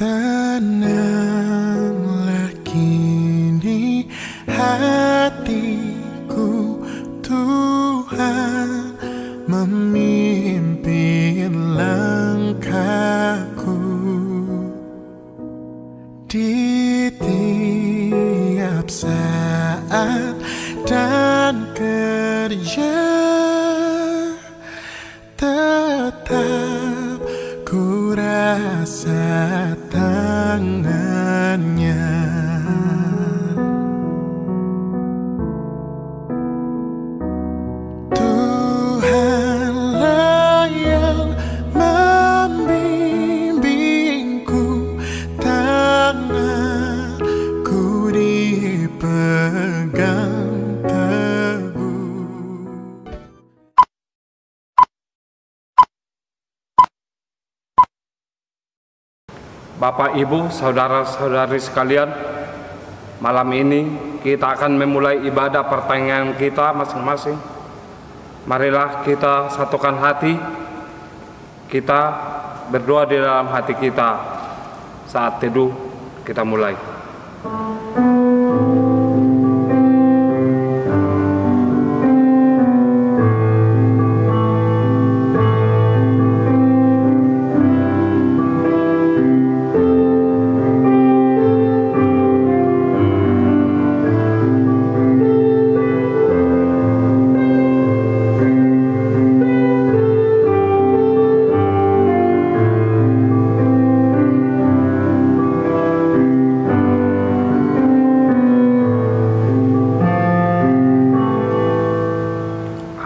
Tenanglah kini hatiku, Tuhan memimpin langkahku di tiap saat dan kerja. Tetap ku rasa tangannya. Tuhanlah yang membimbingku, tanganku dipegang teguh. Bapak, Ibu, saudara-saudari sekalian, malam ini kita akan memulai ibadah pertengahan kita masing-masing. Marilah kita satukan hati, kita berdoa di dalam hati kita. Saat teduh kita mulai.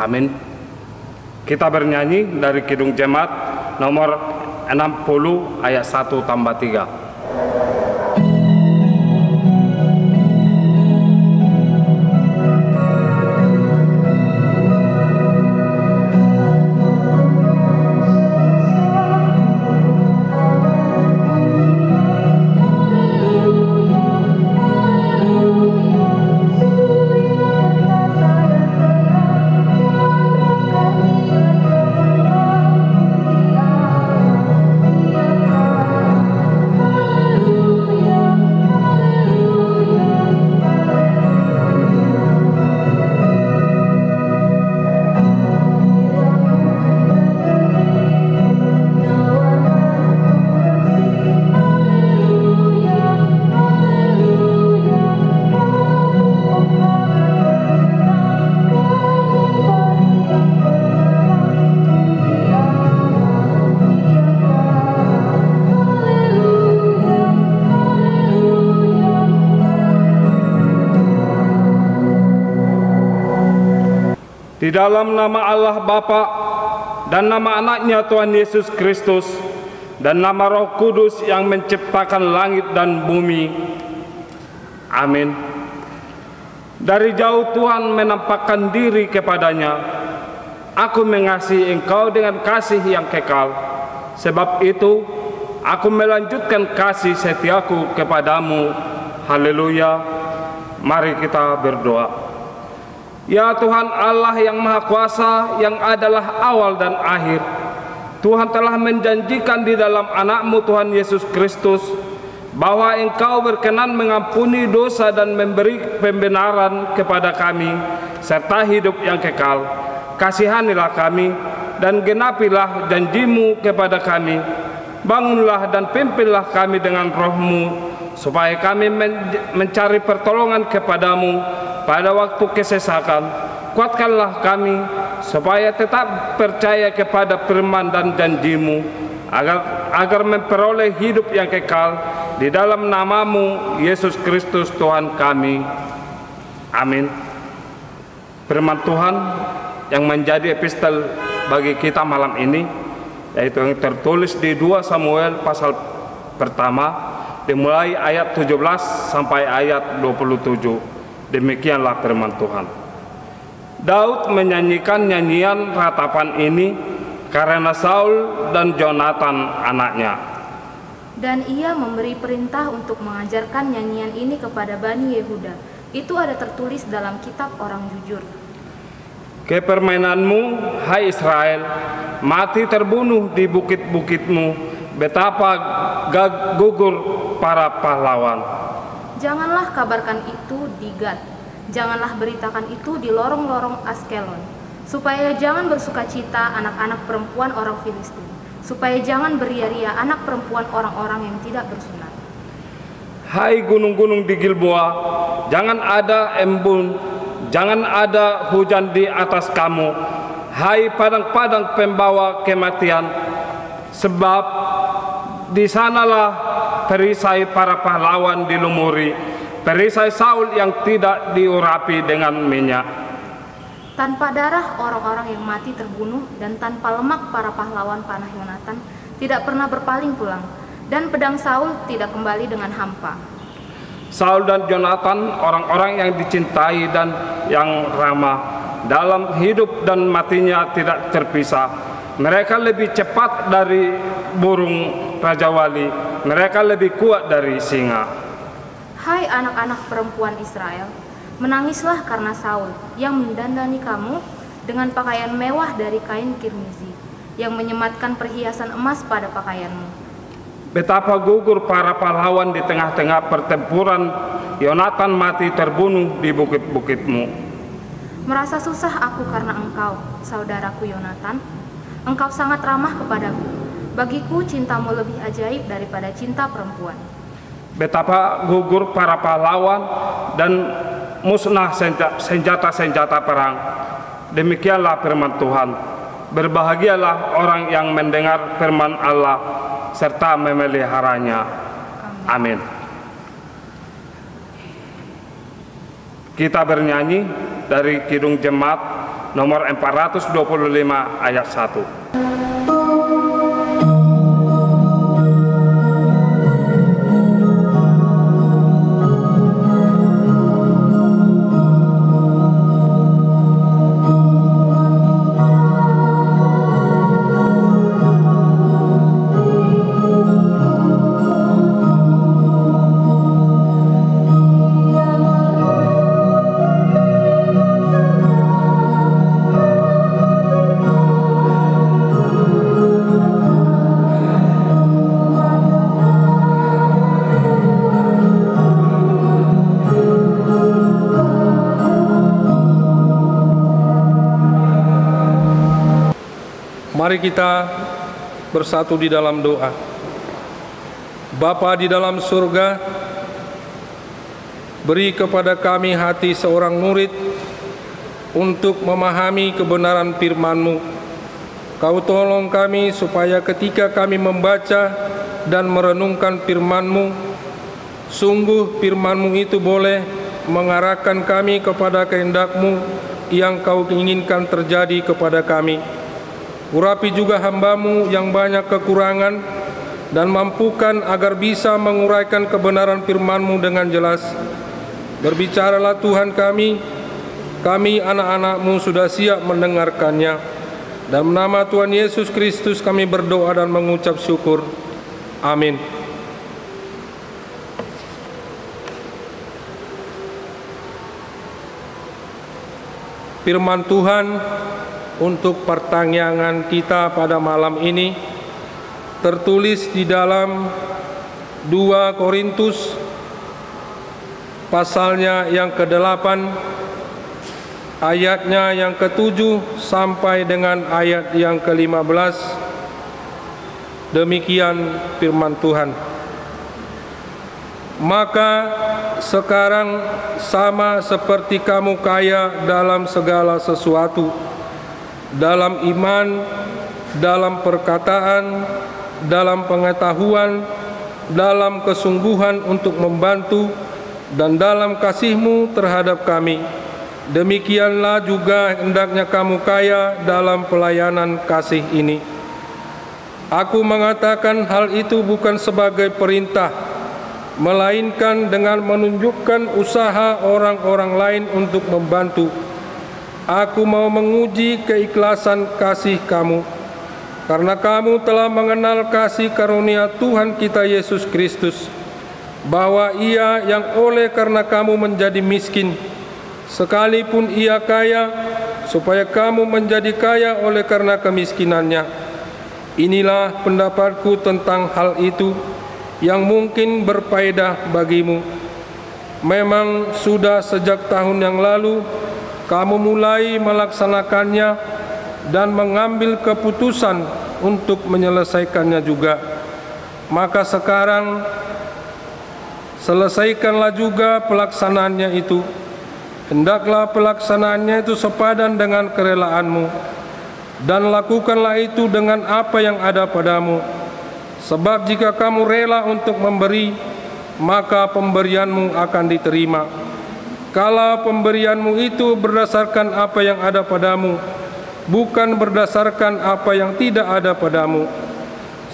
Amin. Kita bernyanyi dari Kidung Jemaat nomor 60 ayat 1 tambah 3. Di dalam nama Allah Bapa dan nama anaknya Tuhan Yesus Kristus dan nama Roh Kudus yang menciptakan langit dan bumi. Amin. Dari jauh Tuhan menampakkan diri kepadanya. Aku mengasihi engkau dengan kasih yang kekal. Sebab itu aku melanjutkan kasih setiaku kepadamu. Haleluya. Mari kita berdoa. Ya Tuhan Allah yang Maha Kuasa, yang adalah awal dan akhir, Tuhan telah menjanjikan di dalam anak-Mu Tuhan Yesus Kristus bahwa Engkau berkenan mengampuni dosa dan memberi pembenaran kepada kami serta hidup yang kekal. Kasihanilah kami dan genapilah janji-Mu kepada kami. Bangunlah dan pimpinlah kami dengan Roh-Mu supaya kami mencari pertolongan kepadamu pada waktu kesesakan. Kuatkanlah kami supaya tetap percaya kepada firman dan janji-Mu, agar memperoleh hidup yang kekal di dalam nama-Mu Yesus Kristus Tuhan kami. Amin. Firman Tuhan yang menjadi epistel bagi kita malam ini, yaitu yang tertulis di 2 Samuel pasal pertama, dimulai ayat 17 sampai ayat 27. Demikianlah firman Tuhan. Daud menyanyikan nyanyian ratapan ini karena Saul dan Jonathan anaknya. Dan ia memberi perintah untuk mengajarkan nyanyian ini kepada Bani Yehuda. Itu ada tertulis dalam kitab orang jujur. Kepermainanmu, hai Israel, mati terbunuh di bukit-bukitmu. Betapa gugur para pahlawan. Janganlah kabarkan itu di Gat, janganlah beritakan itu di lorong-lorong Askelon, supaya jangan bersukacita anak-anak perempuan orang Filistin, supaya jangan beria-ria anak perempuan orang-orang yang tidak bersunat. Hai gunung-gunung di Gilboa, jangan ada embun, jangan ada hujan di atas kamu. Hai padang-padang pembawa kematian, sebab di sanalah perisai para pahlawan dilumuri, perisai Saul yang tidak diurapi dengan minyak. Tanpa darah orang-orang yang mati terbunuh, dan tanpa lemak para pahlawan panah Yonatan tidak pernah berpaling pulang, dan pedang Saul tidak kembali dengan hampa. Saul dan Yonatan orang-orang yang dicintai dan yang ramah, dalam hidup dan matinya tidak terpisah. Mereka lebih cepat dari burung Raja Wali, mereka lebih kuat dari singa. Hai anak-anak perempuan Israel, menangislah karena Saul yang mendandani kamu dengan pakaian mewah dari kain kirmizi, yang menyematkan perhiasan emas pada pakaianmu. Betapa gugur para pahlawan di tengah-tengah pertempuran, Yonatan mati terbunuh di bukit-bukitmu. Merasa susah aku karena engkau, saudaraku Yonatan. Engkau sangat ramah kepadaku. Bagiku cintamu lebih ajaib daripada cinta perempuan. Betapa gugur para pahlawan dan musnah senjata-senjata perang. Demikianlah firman Tuhan. Berbahagialah orang yang mendengar firman Allah serta memeliharanya. Amin. Kita bernyanyi dari Kidung Jemaat nomor 425 ayat 1. Mari kita bersatu di dalam doa. Bapa di dalam surga, beri kepada kami hati seorang murid untuk memahami kebenaran firman-Mu. Kau tolong kami supaya ketika kami membaca dan merenungkan firman-Mu, sungguh firman-Mu itu boleh mengarahkan kami kepada kehendak-Mu yang Kau inginkan terjadi kepada kami. Urapi juga hamba-Mu yang banyak kekurangan, dan mampukan agar bisa menguraikan kebenaran firman-Mu dengan jelas. Berbicaralah Tuhan kami anak-anak-Mu sudah siap mendengarkannya. Dalam nama Tuhan Yesus Kristus kami berdoa dan mengucap syukur. Amin. Firman Tuhan untuk pertanyaan kita pada malam ini tertulis di dalam 2 Korintus pasalnya yang ke-8 ayatnya yang ke-7 sampai dengan ayat yang ke-15. Demikian firman Tuhan. Maka sekarang sama seperti kamu kaya dalam segala sesuatu, dalam iman, dalam perkataan, dalam pengetahuan, dalam kesungguhan untuk membantu, dan dalam kasih-Mu terhadap kami. Demikianlah juga hendaknya kamu kaya dalam pelayanan kasih ini. Aku mengatakan hal itu bukan sebagai perintah, melainkan dengan menunjukkan usaha orang-orang lain untuk membantu. Aku mau menguji keikhlasan kasih kamu, karena kamu telah mengenal kasih karunia Tuhan kita Yesus Kristus, bahwa Ia yang oleh karena kamu menjadi miskin, sekalipun Ia kaya, supaya kamu menjadi kaya oleh karena kemiskinannya. Inilah pendapatku tentang hal itu. yang mungkin berfaedah bagimu. Memang sudah sejak tahun yang lalu kamu mulai melaksanakannya dan mengambil keputusan untuk menyelesaikannya juga. Maka sekarang selesaikanlah juga pelaksanaannya itu. Hendaklah pelaksanaannya itu sepadan dengan kerelaanmu, dan lakukanlah itu dengan apa yang ada padamu. Sebab jika kamu rela untuk memberi, maka pemberianmu akan diterima. Kalau pemberianmu itu berdasarkan apa yang ada padamu, bukan berdasarkan apa yang tidak ada padamu.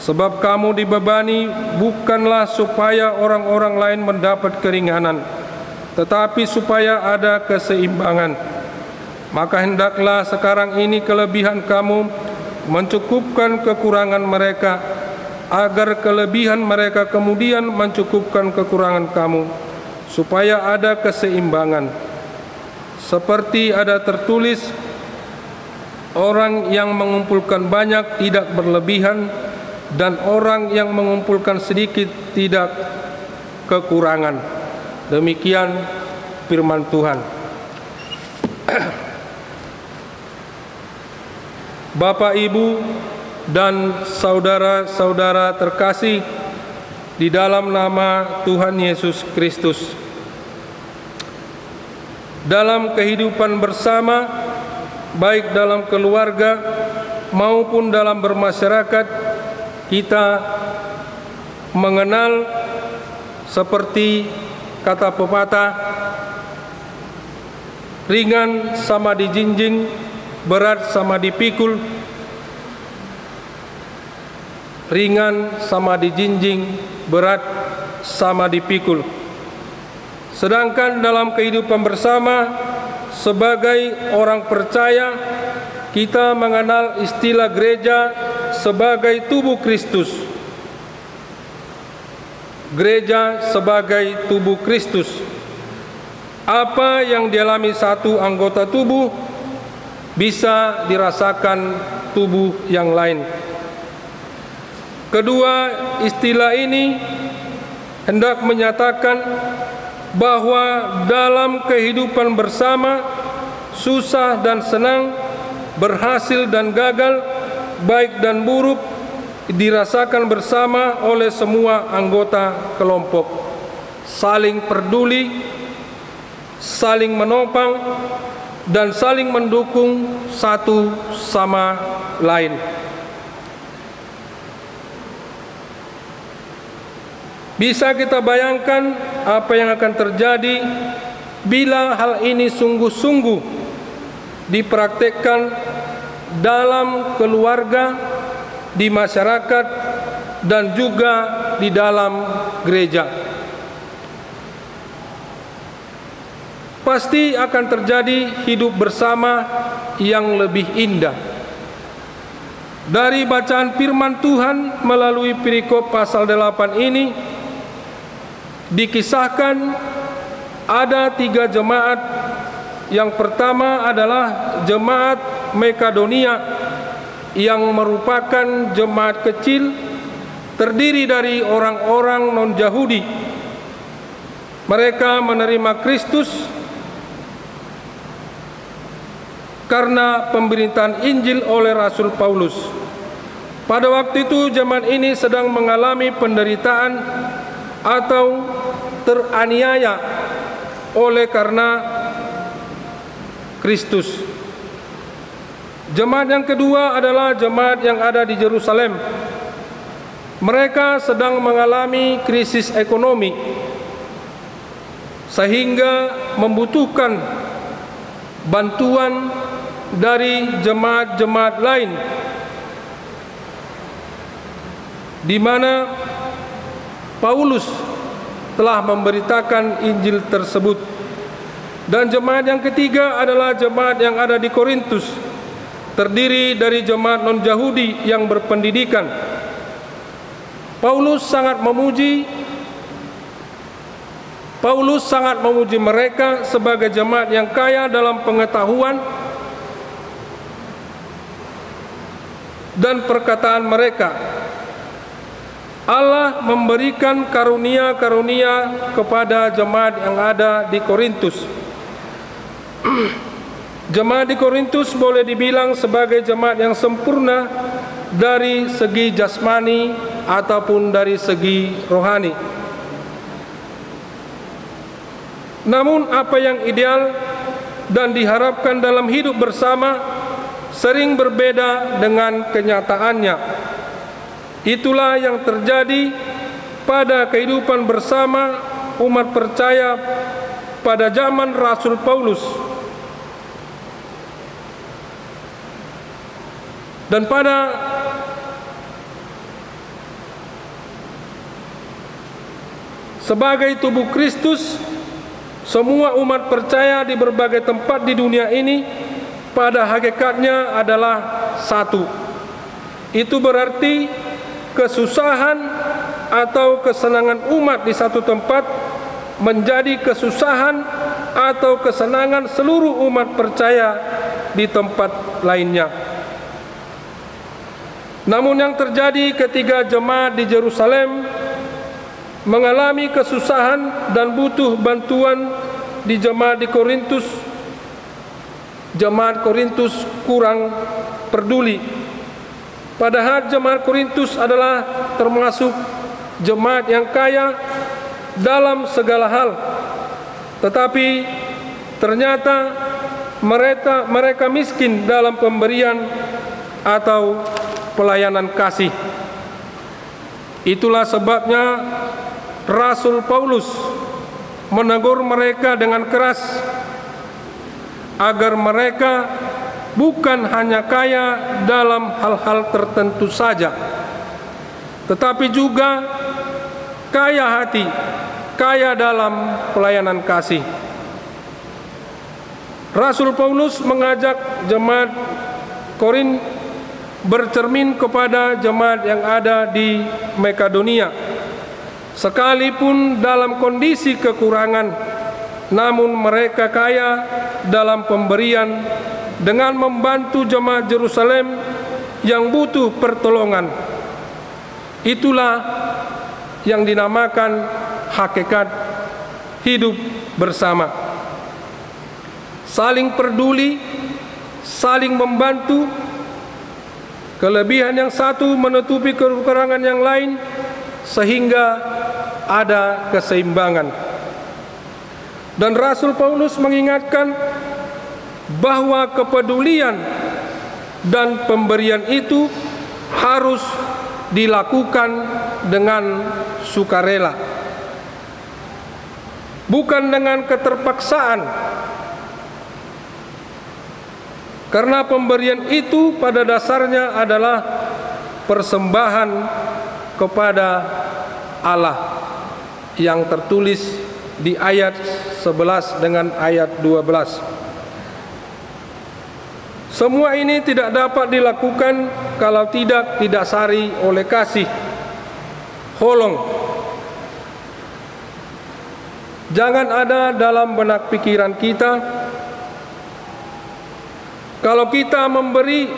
Sebab kamu dibebani bukanlah supaya orang-orang lain mendapat keringanan, tetapi supaya ada keseimbangan. Maka hendaklah sekarang ini kelebihan kamu mencukupkan kekurangan mereka, agar kelebihan mereka kemudian mencukupkan kekurangan kamu, supaya ada keseimbangan. Seperti ada tertulis, orang yang mengumpulkan banyak tidak berlebihan, dan orang yang mengumpulkan sedikit tidak kekurangan. Demikian firman Tuhan. Bapak, Ibu, dan saudara-saudara terkasih di dalam nama Tuhan Yesus Kristus, dalam kehidupan bersama, baik dalam keluarga maupun dalam bermasyarakat, kita mengenal seperti kata pepatah, ringan sama dijinjing, berat sama dipikul. Ringan sama dijinjing, berat sama dipikul. Sedangkan dalam kehidupan bersama sebagai orang percaya, kita mengenal istilah gereja sebagai tubuh Kristus. Gereja sebagai tubuh Kristus. Apa yang dialami satu anggota tubuh bisa dirasakan tubuh yang lain. Kedua istilah ini hendak menyatakan bahwa dalam kehidupan bersama, susah dan senang, berhasil dan gagal, baik dan buruk, dirasakan bersama oleh semua anggota kelompok. Saling peduli, saling menopang, dan saling mendukung satu sama lain. Bisa kita bayangkan apa yang akan terjadi bila hal ini sungguh-sungguh dipraktekkan dalam keluarga, di masyarakat, dan juga di dalam gereja. Pasti akan terjadi hidup bersama yang lebih indah. Dari bacaan firman Tuhan melalui perikop pasal 8 ini, dikisahkan ada 3 jemaat. Yang pertama adalah jemaat Makedonia, yang merupakan jemaat kecil terdiri dari orang-orang non-Yahudi. Mereka menerima Kristus karena pemberitaan Injil oleh Rasul Paulus. Pada waktu itu jemaat ini sedang mengalami penderitaan atau teraniaya oleh karena Kristus. Jemaat yang kedua adalah jemaat yang ada di Yerusalem. Mereka sedang mengalami krisis ekonomi sehingga membutuhkan bantuan dari jemaat-jemaat lain, di mana Paulus telah memberitakan Injil tersebut. Dan jemaat yang ketiga adalah jemaat yang ada di Korintus, terdiri dari jemaat non-Yahudi yang berpendidikan. Paulus sangat memuji mereka sebagai jemaat yang kaya dalam pengetahuan dan perkataan mereka. Allah memberikan karunia-karunia kepada jemaat yang ada di Korintus. Jemaat di Korintus boleh dibilang sebagai jemaat yang sempurna dari segi jasmani ataupun dari segi rohani. Namun apa yang ideal dan diharapkan dalam hidup bersama sering berbeda dengan kenyataannya. Itulah yang terjadi pada kehidupan bersama umat percaya pada zaman Rasul Paulus. Dan pada sebagai tubuh Kristus, semua umat percaya di berbagai tempat di dunia ini pada hakikatnya adalah satu. Itu berarti kesusahan atau kesenangan umat di satu tempat menjadi kesusahan atau kesenangan seluruh umat percaya di tempat lainnya. Namun yang terjadi ketika jemaat di Yerusalem mengalami kesusahan dan butuh bantuan di jemaat di Korintus, jemaat Korintus kurang peduli. Padahal jemaat Korintus adalah termasuk jemaat yang kaya dalam segala hal. Tetapi ternyata mereka miskin dalam pemberian atau pelayanan kasih. Itulah sebabnya Rasul Paulus menegur mereka dengan keras agar mereka bukan hanya kaya dalam hal-hal tertentu saja, tetapi juga kaya hati, kaya dalam pelayanan kasih. Rasul Paulus mengajak jemaat Korintus bercermin kepada jemaat yang ada di Makedonia. Sekalipun dalam kondisi kekurangan, namun mereka kaya dalam pemberian dengan membantu jemaat Yerusalem yang butuh pertolongan. Itulah yang dinamakan hakikat hidup bersama. Saling peduli, saling membantu. Kelebihan yang satu menutupi kekurangan yang lain sehingga ada keseimbangan. Dan Rasul Paulus mengingatkan bahwa kepedulian dan pemberian itu harus dilakukan dengan sukarela, bukan dengan keterpaksaan. Karena pemberian itu pada dasarnya adalah persembahan kepada Allah yang tertulis di ayat 11 dengan ayat 12. Semua ini tidak dapat dilakukan kalau tidak didasari oleh kasih, holong. Jangan ada dalam benak pikiran kita, kalau kita memberi,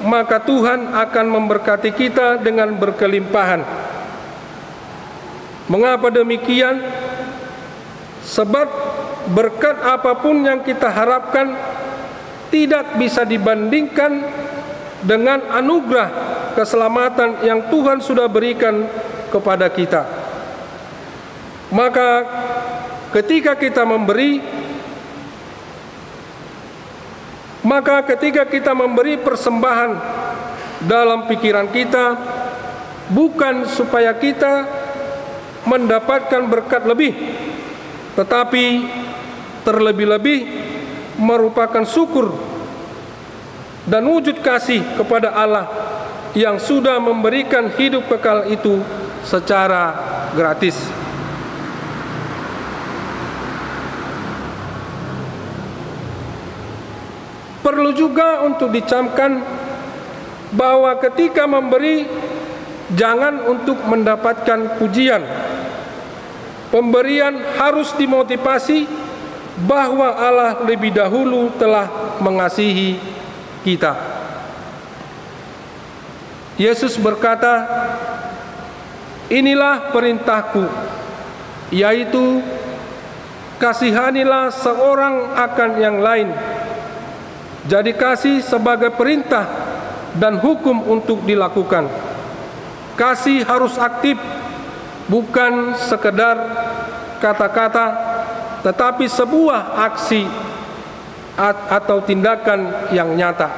maka Tuhan akan memberkati kita dengan berkelimpahan. Mengapa demikian? Sebab berkat apapun yang kita harapkan tidak bisa dibandingkan dengan anugerah keselamatan yang Tuhan sudah berikan kepada kita. Maka ketika kita memberi, ketika kita memberi persembahan dalam pikiran kita, bukan supaya kita mendapatkan berkat lebih, tetapi terlebih-lebih merupakan syukur dan wujud kasih kepada Allah yang sudah memberikan hidup kekal itu secara gratis. Perlu juga untuk dicamkan bahwa ketika memberi, jangan untuk mendapatkan pujian. Pemberian harus dimotivasi bahwa Allah lebih dahulu telah mengasihi kita. Yesus berkata, Inilah perintahku, yaitu kasihanilah seorang akan yang lain. Jadi kasih sebagai perintah dan hukum untuk dilakukan. Kasih harus aktif, bukan sekedar kata-kata, tetapi sebuah aksi atau tindakan yang nyata.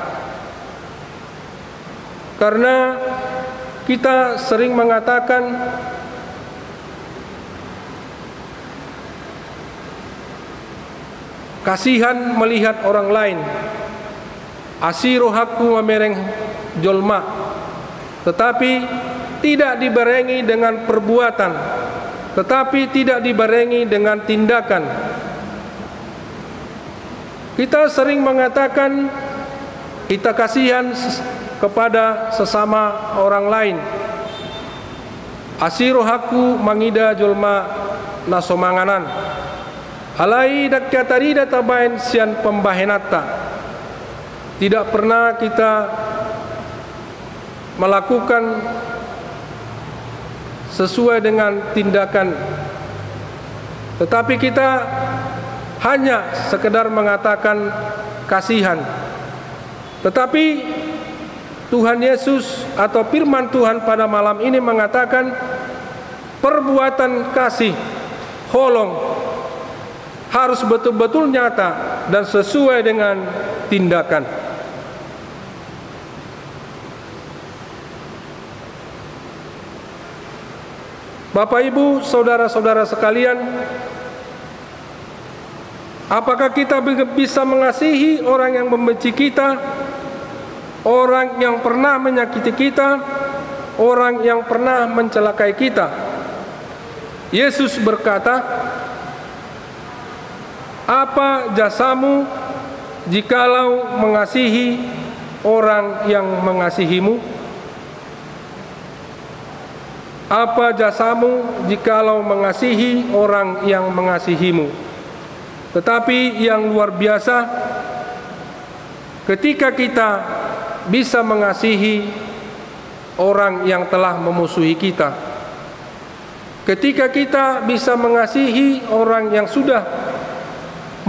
Karena kita sering mengatakan kasihan melihat orang lain, asirohaku memereng jolma, tetapi tidak dibarengi dengan perbuatan, tetapi tidak dibarengi dengan tindakan. Kita sering mengatakan kita kasihan kepada sesama orang lain. Asirohaku mangida jolma nasomanganan. Alai dakyatari databain sian pembahenata. Tidak pernah kita melakukan sesuai dengan tindakan, tetapi kita hanya sekedar mengatakan kasihan. Tetapi Tuhan Yesus atau firman Tuhan pada malam ini mengatakan perbuatan kasih, holong, harus betul-betul nyata dan sesuai dengan tindakan. Bapak, Ibu, saudara-saudara sekalian, apakah kita bisa mengasihi orang yang membenci kita, orang yang pernah menyakiti kita, orang yang pernah mencelakai kita? Yesus berkata, "Apa jasamu jikalau mengasihi orang yang mengasihimu? Apa jasamu jikalau mengasihi orang yang mengasihimu?" Tetapi yang luar biasa, ketika kita bisa mengasihi orang yang telah memusuhi kita, ketika kita bisa mengasihi orang yang sudah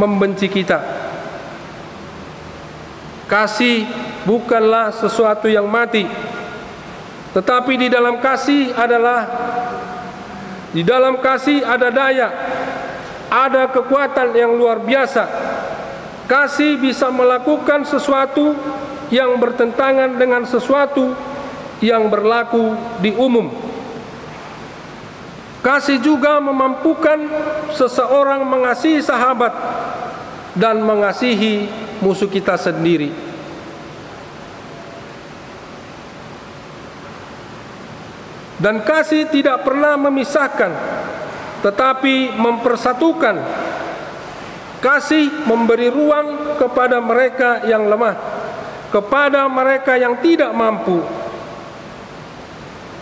membenci kita. Kasih bukanlah sesuatu yang mati, tetapi di dalam kasih ada daya, ada kekuatan yang luar biasa. Kasih bisa melakukan sesuatu yang bertentangan dengan sesuatu yang berlaku di umum. Kasih juga memampukan seseorang mengasihi sahabat dan mengasihi musuh kita sendiri. Dan kasih tidak pernah memisahkan, tetapi mempersatukan. Kasih memberi ruang kepada mereka yang lemah, kepada mereka yang tidak mampu.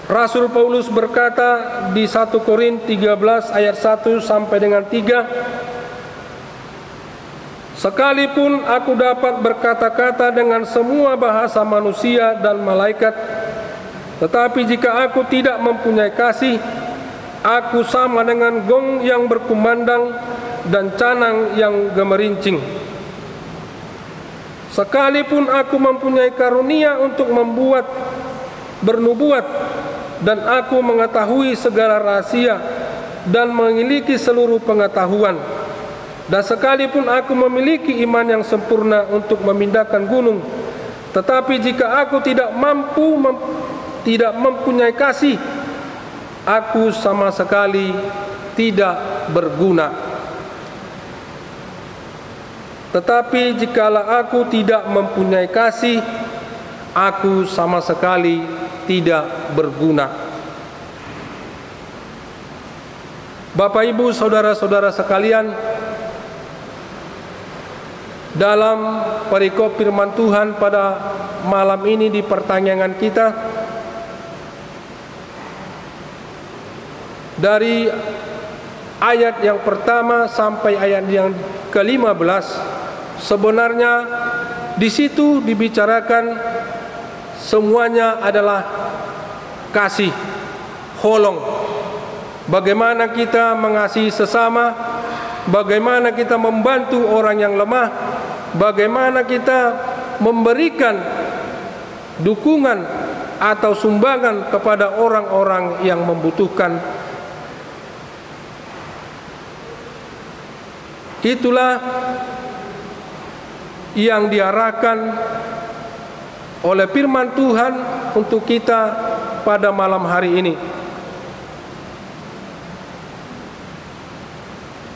Rasul Paulus berkata di 1 Korintus 13 ayat 1 sampai dengan 3, "Sekalipun aku dapat berkata-kata dengan semua bahasa manusia dan malaikat, tetapi jika aku tidak mempunyai kasih, aku sama dengan gong yang berkumandang dan canang yang gemerincing. Sekalipun aku mempunyai karunia untuk bernubuat, dan aku mengetahui segala rahasia dan memiliki seluruh pengetahuan, dan sekalipun aku memiliki iman yang sempurna untuk memindahkan gunung, tetapi jika aku tidak mempunyai kasih, aku sama sekali tidak berguna. Tetapi jikalau aku tidak mempunyai kasih, aku sama sekali tidak berguna." Bapak, Ibu, saudara-saudara sekalian, dalam perikop firman Tuhan pada malam ini di pertanyaan kita, dari ayat yang pertama sampai ayat yang ke-15, sebenarnya di situ dibicarakan semuanya adalah kasih, holong. Bagaimana kita mengasihi sesama, bagaimana kita membantu orang yang lemah, bagaimana kita memberikan dukungan atau sumbangan kepada orang-orang yang membutuhkan. Itulah yang diarahkan oleh firman Tuhan untuk kita pada malam hari ini.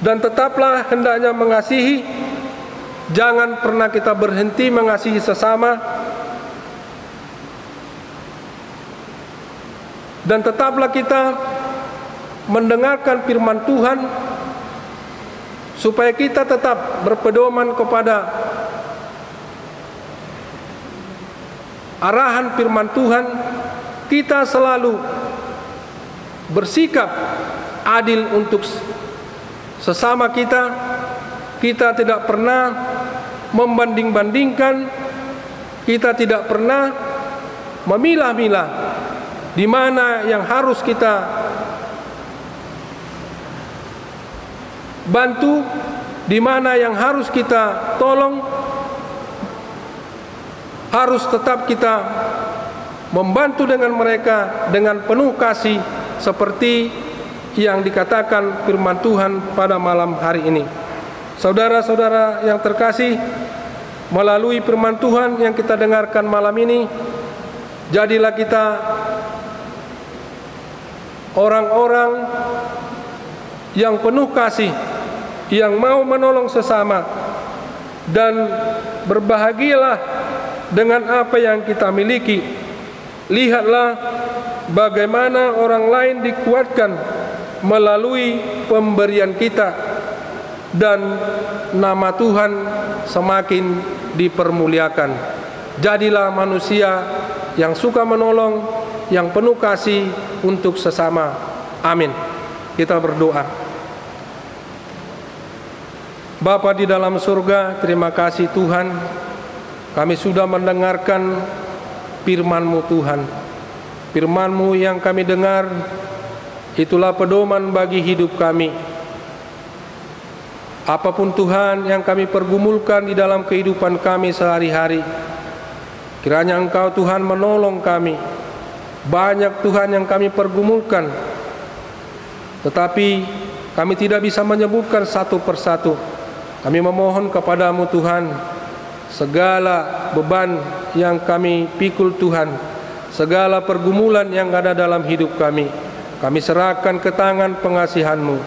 Dan tetaplah hendaknya mengasihi, jangan pernah kita berhenti mengasihi sesama. Dan tetaplah kita mendengarkan firman Tuhan, supaya kita tetap berpedoman kepada arahan firman Tuhan. Kita selalu bersikap adil untuk sesama kita. Kita tidak pernah membanding-bandingkan, kita tidak pernah memilah-milah di mana yang harus kita bantu, di mana yang harus kita tolong. Harus tetap kita membantu dengan mereka dengan penuh kasih, seperti yang dikatakan firman Tuhan pada malam hari ini. Saudara-saudara yang terkasih, melalui firman Tuhan yang kita dengarkan malam ini, jadilah kita orang-orang yang penuh kasih, yang mau menolong sesama, dan berbahagialah dengan apa yang kita miliki. Lihatlah bagaimana orang lain dikuatkan melalui pemberian kita, dan nama Tuhan semakin dipermuliakan. Jadilah manusia yang suka menolong, yang penuh kasih untuk sesama. Amin. Kita berdoa. Bapa di dalam surga, terima kasih Tuhan, kami sudah mendengarkan firman-Mu Tuhan. Firman-Mu yang kami dengar, itulah pedoman bagi hidup kami. Apapun Tuhan yang kami pergumulkan di dalam kehidupan kami sehari-hari, kiranya Engkau Tuhan menolong kami. Banyak Tuhan yang kami pergumulkan, tetapi kami tidak bisa menyebutkan satu persatu. Kami memohon kepadamu Tuhan, segala beban yang kami pikul Tuhan, segala pergumulan yang ada dalam hidup kami serahkan ke tangan pengasihan-Mu.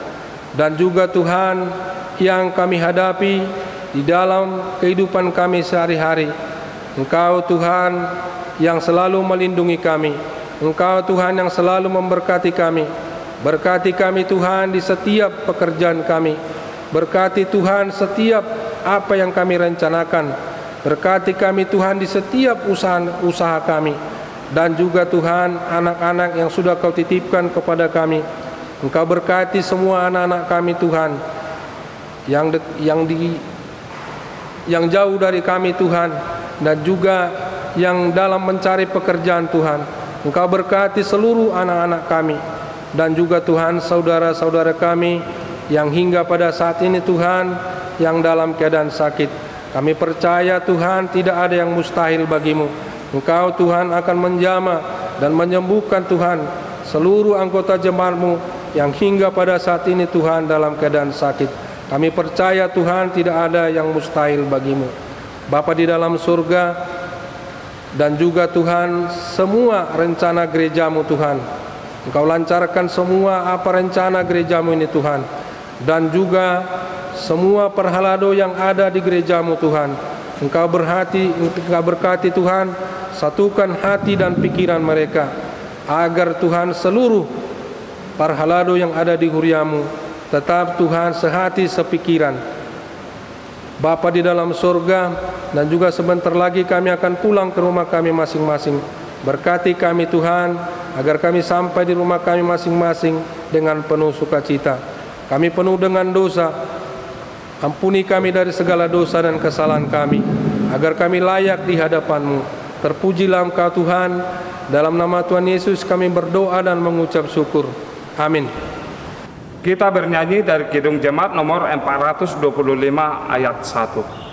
Dan juga Tuhan, yang kami hadapi di dalam kehidupan kami sehari-hari, Engkau Tuhan yang selalu melindungi kami, Engkau Tuhan yang selalu memberkati kami. Berkati kami Tuhan di setiap pekerjaan kami, berkati Tuhan setiap apa yang kami rencanakan, berkati kami Tuhan di setiap usaha kami. Dan juga Tuhan, anak-anak yang sudah Kau titipkan kepada kami, Engkau berkati semua anak-anak kami Tuhan, yang jauh dari kami Tuhan, dan juga yang dalam mencari pekerjaan Tuhan. Engkau berkati seluruh anak-anak kami, dan juga Tuhan saudara-saudara kami yang hingga pada saat ini Tuhan, yang dalam keadaan sakit. Kami percaya Tuhan, tidak ada yang mustahil bagimu. Engkau Tuhan akan menjamah dan menyembuhkan Tuhan seluruh anggota jemaat-Mu yang hingga pada saat ini Tuhan dalam keadaan sakit. Kami percaya Tuhan, tidak ada yang mustahil bagimu. Bapa di dalam surga, dan juga Tuhan semua rencana gereja-Mu Tuhan, Engkau lancarkan semua apa rencana gereja-Mu ini Tuhan. Dan juga semua perhalado yang ada di gereja-Mu Tuhan, Engkau berkati Tuhan, satukan hati dan pikiran mereka, agar Tuhan seluruh perhalado yang ada di huriamu tetap Tuhan sehati sepikiran. Bapa di dalam surga, dan juga sebentar lagi kami akan pulang ke rumah kami masing-masing. Berkati kami Tuhan, agar kami sampai di rumah kami masing-masing dengan penuh sukacita. Kami penuh dengan dosa, ampuni kami dari segala dosa dan kesalahan kami, agar kami layak di hadapan-Mu. Terpujilah Engkau Tuhan. Dalam nama Tuhan Yesus kami berdoa dan mengucap syukur. Amin. Kita bernyanyi dari Kidung Jemaat nomor 425 ayat 1.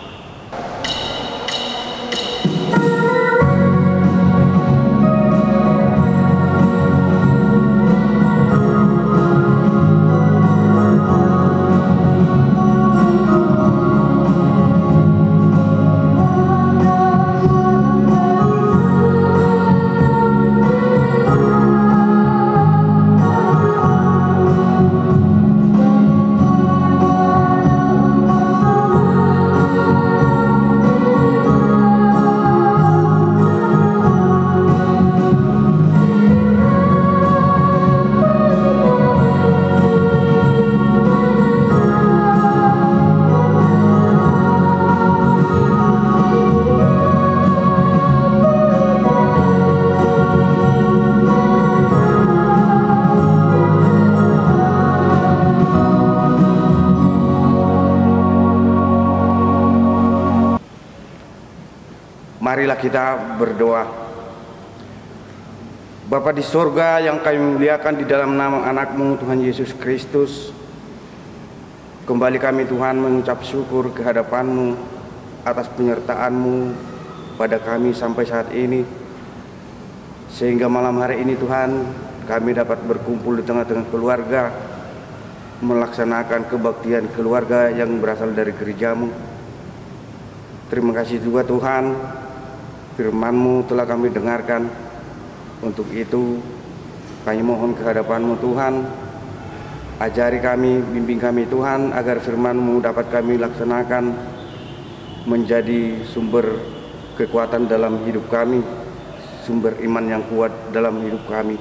Marilah kita berdoa. Bapa di sorga yang kami muliakan di dalam nama anak-Mu Tuhan Yesus Kristus, kembali kami Tuhan mengucap syukur ke hadapan-Mu atas penyertaan-Mu pada kami sampai saat ini, sehingga malam hari ini Tuhan kami dapat berkumpul di tengah-tengah keluarga, melaksanakan kebaktian keluarga yang berasal dari gereja-Mu. Terima kasih juga Tuhan, firman-Mu telah kami dengarkan. Untuk itu kami mohon ke hadapan-Mu Tuhan, ajari kami, bimbing kami Tuhan, agar firman-Mu dapat kami laksanakan menjadi sumber kekuatan dalam hidup kami, sumber iman yang kuat dalam hidup kami.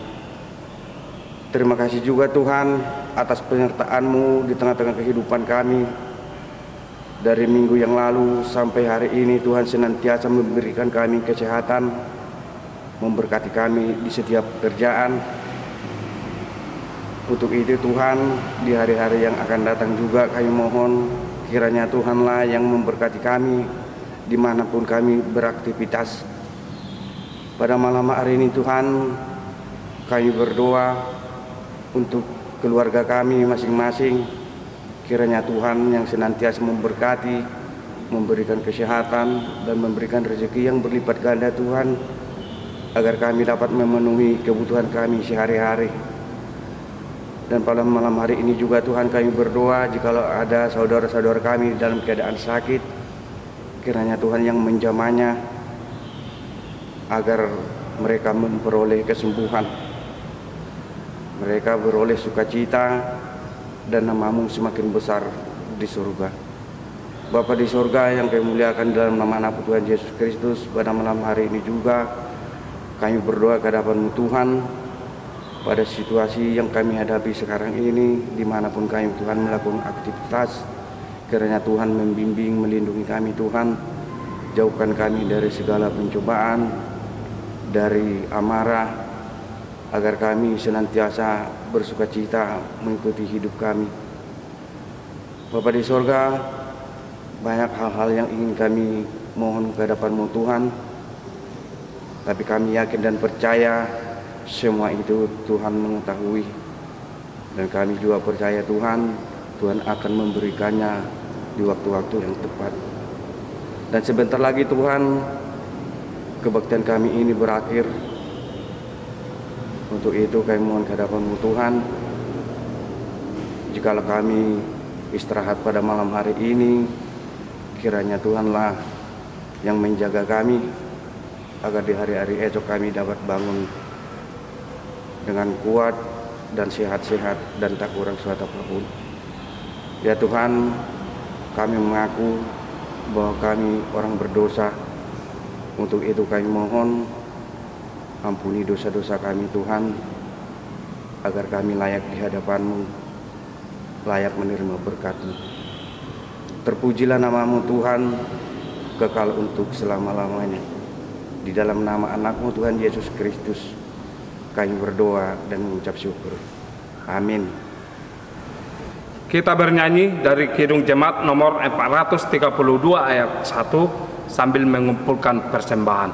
Terima kasih juga Tuhan atas penyertaan-Mu di tengah-tengah kehidupan kami. Dari minggu yang lalu sampai hari ini Tuhan senantiasa memberikan kami kesehatan, memberkati kami di setiap pekerjaan. Untuk itu Tuhan, di hari-hari yang akan datang juga kami mohon kiranya Tuhanlah yang memberkati kami dimanapun kami beraktivitas. Pada malam hari ini Tuhan, kami berdoa untuk keluarga kami masing-masing. Kiranya Tuhan yang senantiasa memberkati, memberikan kesehatan dan memberikan rezeki yang berlipat ganda Tuhan, agar kami dapat memenuhi kebutuhan kami sehari-hari. Dan pada malam hari ini juga Tuhan kami berdoa, jikalau ada saudara-saudara kami dalam keadaan sakit, kiranya Tuhan yang menjamahnya agar mereka memperoleh kesembuhan, mereka beroleh sukacita, dan nama-Mu semakin besar di surga. Bapa di surga yang kami muliakan dalam nama anak Tuhan Yesus Kristus, pada malam hari ini juga kami berdoa ke hadapan-Mu Tuhan, pada situasi yang kami hadapi sekarang ini, dimanapun kami Tuhan melakukan aktivitas, kiranya Tuhan membimbing, melindungi kami Tuhan, jauhkan kami dari segala pencobaan, dari amarah, agar kami senantiasa bersukacita mengikuti hidup kami. Bapa di sorga, banyak hal-hal yang ingin kami mohon ke hadapan-Mu Tuhan, tapi kami yakin dan percaya semua itu Tuhan mengetahui, dan kami juga percaya Tuhan akan memberikannya di waktu-waktu yang tepat. Dan sebentar lagi Tuhan, kebaktian kami ini berakhir. Untuk itu kami mohon ke hadapan-Mu Tuhan, jikalau kami istirahat pada malam hari ini, kiranya Tuhanlah yang menjaga kami, agar di hari-hari esok kami dapat bangun dengan kuat dan sehat-sehat dan tak kurang suatu apapun. Ya Tuhan, kami mengaku bahwa kami orang berdosa. Untuk itu kami mohon, ampuni dosa-dosa kami Tuhan, agar kami layak di hadapan-Mu, layak menerima berkat-Mu. Terpujilah nama-Mu Tuhan, kekal untuk selama-lamanya. Di dalam nama anak-Mu Tuhan Yesus Kristus, kami berdoa dan mengucap syukur. Amin. Kita bernyanyi dari Kidung Jemaat nomor 432 ayat 1 sambil mengumpulkan persembahan.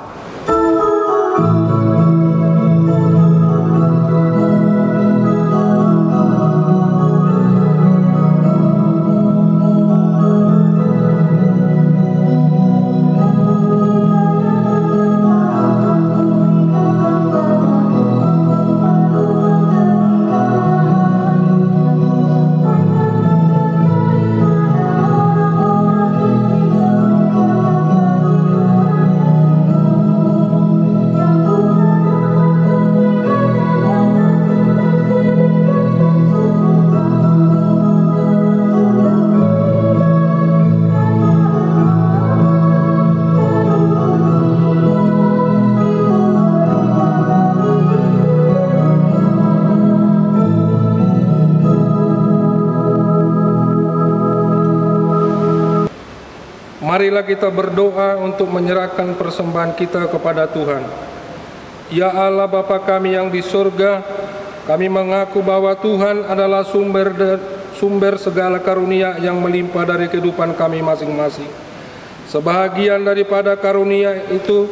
Marilah kita berdoa untuk menyerahkan persembahan kita kepada Tuhan. Ya Allah Bapa kami yang di surga, kami mengaku bahwa Tuhan adalah sumber segala karunia yang melimpah dari kehidupan kami masing-masing. Sebahagian daripada karunia itu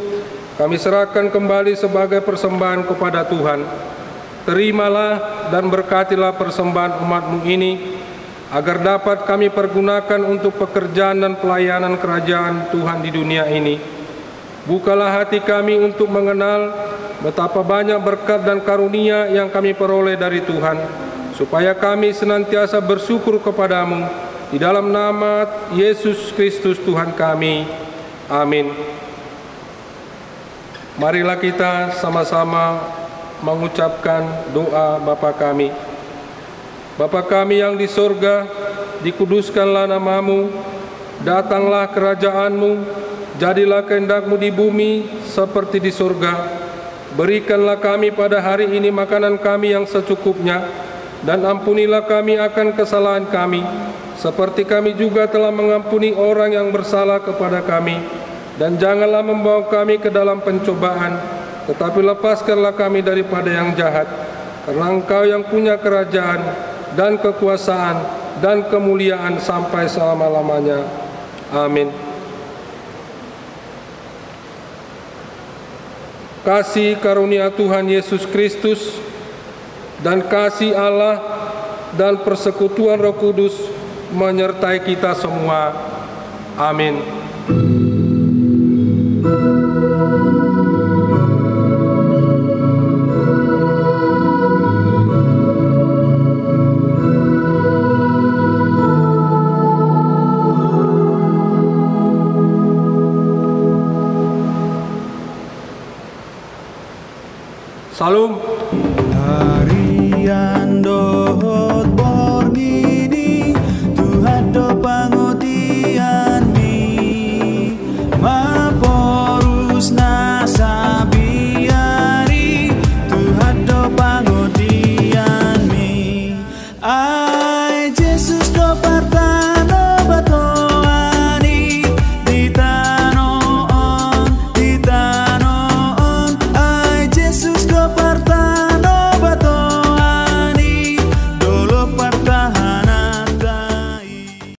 kami serahkan kembali sebagai persembahan kepada Tuhan. Terimalah dan berkatilah persembahan umat-Mu ini, agar dapat kami pergunakan untuk pekerjaan dan pelayanan kerajaan Tuhan di dunia ini. Bukalah hati kami untuk mengenal betapa banyak berkat dan karunia yang kami peroleh dari Tuhan, supaya kami senantiasa bersyukur kepadamu. Di dalam nama Yesus Kristus Tuhan kami. Amin. Marilah kita sama-sama mengucapkan doa Bapa kami. Bapa kami yang di surga, dikuduskanlah nama-Mu, datanglah kerajaan-Mu, jadilah kehendak-Mu di bumi seperti di surga. Berikanlah kami pada hari ini makanan kami yang secukupnya, dan ampunilah kami akan kesalahan kami, seperti kami juga telah mengampuni orang yang bersalah kepada kami. Dan janganlah membawa kami ke dalam pencobaan, tetapi lepaskanlah kami daripada yang jahat. Karena Engkau yang punya kerajaan dan kekuasaan dan kemuliaan sampai selama-lamanya. Amin. Kasih karunia Tuhan Yesus Kristus dan kasih Allah dan persekutuan Roh Kudus menyertai kita semua. Amin. Salam.